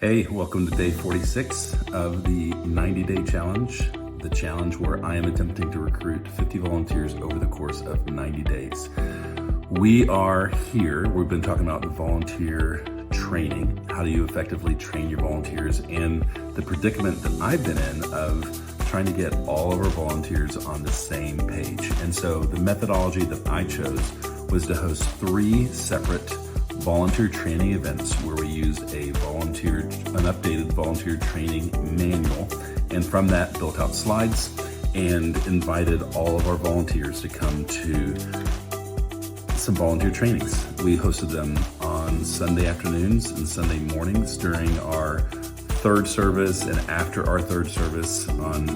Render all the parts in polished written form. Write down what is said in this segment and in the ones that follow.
Hey, welcome to day 46 of the 90-day challenge, the challenge where I am attempting to recruit 50 volunteers over the course of 90 days. We are here, we've been talking about the volunteer training. How do you effectively train your volunteers, and the predicament that I've been in of trying to get all of our volunteers on the same page. And so the methodology that I chose was to host 3 separate volunteer training events where we used an updated volunteer training manual, and from that built out slides and invited all of our volunteers to come to some volunteer trainings. We hosted them on Sunday afternoons and Sunday mornings during our third service and after our third service on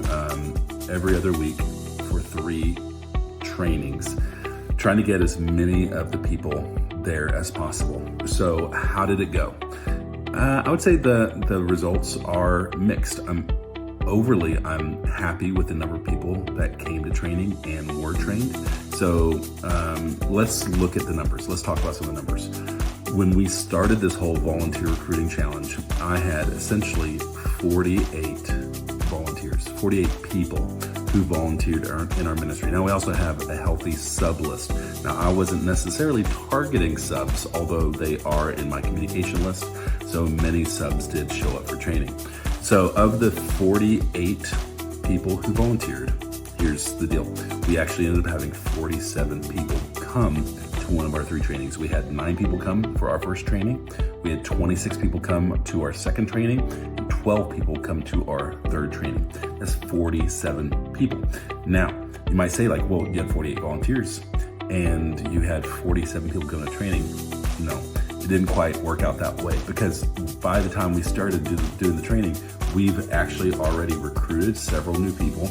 every other week for 3 trainings, trying to get as many of the people there as possible. So how did it go? I would say the results are mixed. I'm happy with the number of people that came to training and were trained. So let's look at the numbers. Let's talk about some of the numbers. When we started this whole volunteer recruiting challenge, I had essentially 48 volunteers, 48 people who volunteered in our ministry. Now we also have a healthy sub list. Now I wasn't necessarily targeting subs, although they are in my communication list. So many subs did show up for training. So of the 48 people who volunteered, here's the deal. We actually ended up having 47 people come to one of our 3 trainings. We had 9 people come for our first training. We had 26 people come to our second training, and 12 people come to our third training. That's 47 people. Now, you might say like, well, you had 48 volunteers and you had 47 people going to training. No, it didn't quite work out that way, because by the time we started doing the training, we've actually already recruited several new people.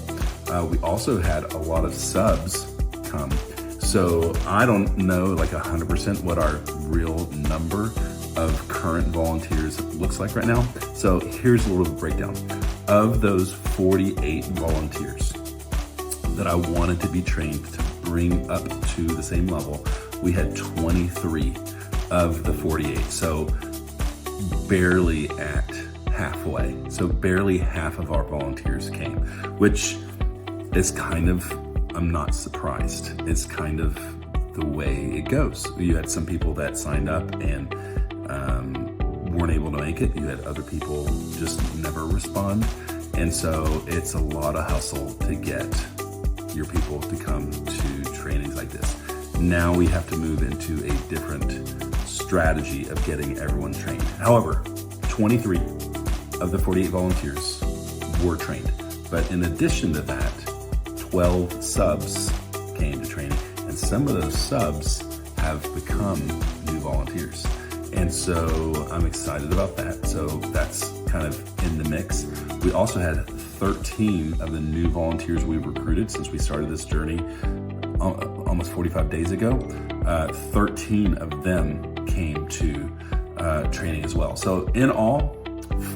We also had a lot of subs come. So I don't know like 100% what our real number of current volunteers looks like right now. So here's a little breakdown. Of those 48 volunteers that I wanted to be trained to bring up to the same level, we had 23 of the 48. So barely at halfway. So barely half of our volunteers came, which is kind of, I'm not surprised. It's kind of the way it goes. You had some people that signed up and weren't able to make it. You had other people just never respond. And so it's a lot of hustle to get your people to come to trainings like this. Now we have to move into a different strategy of getting everyone trained. However, 23 of the 48 volunteers were trained. But in addition to that, 12 subs came to training, and some of those subs have become new volunteers. And so I'm excited about that. So that's kind of in the mix. We also had 13 of the new volunteers we've recruited since we started this journey almost 45 days ago. 13 of them came to training as well. So in all,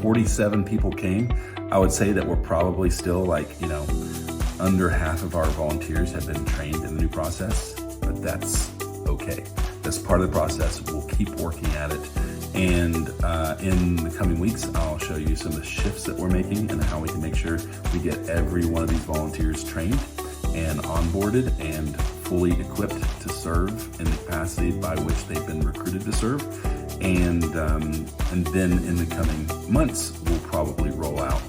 47 people came. I would say that we're probably still under half of our volunteers have been trained in the new process, but that's okay. That's part of the process. We'll keep working at it. And in the coming weeks, I'll show you some of the shifts that we're making and how we can make sure we get every one of these volunteers trained and onboarded and fully equipped to serve in the capacity by which they've been recruited to serve. And then in the coming months, we'll probably roll out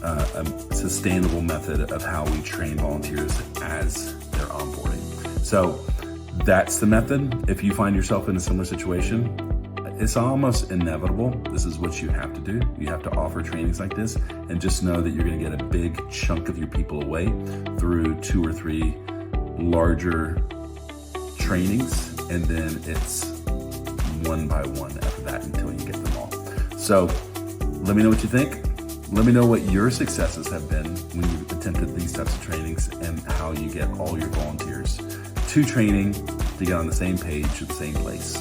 a sustainable method of how we train volunteers as they're onboarding. So that's the method. If you find yourself in a similar situation, it's almost inevitable. This is what you have to do. You have to offer trainings like this, and just know that you're going to get a big chunk of your people away through 2 or 3 larger trainings, and then it's one by one after that until you get them all. So let me know what you think. Let me know what your successes have been when you've attempted these types of trainings, and how you get all your volunteers to training to get on the same page at the same place.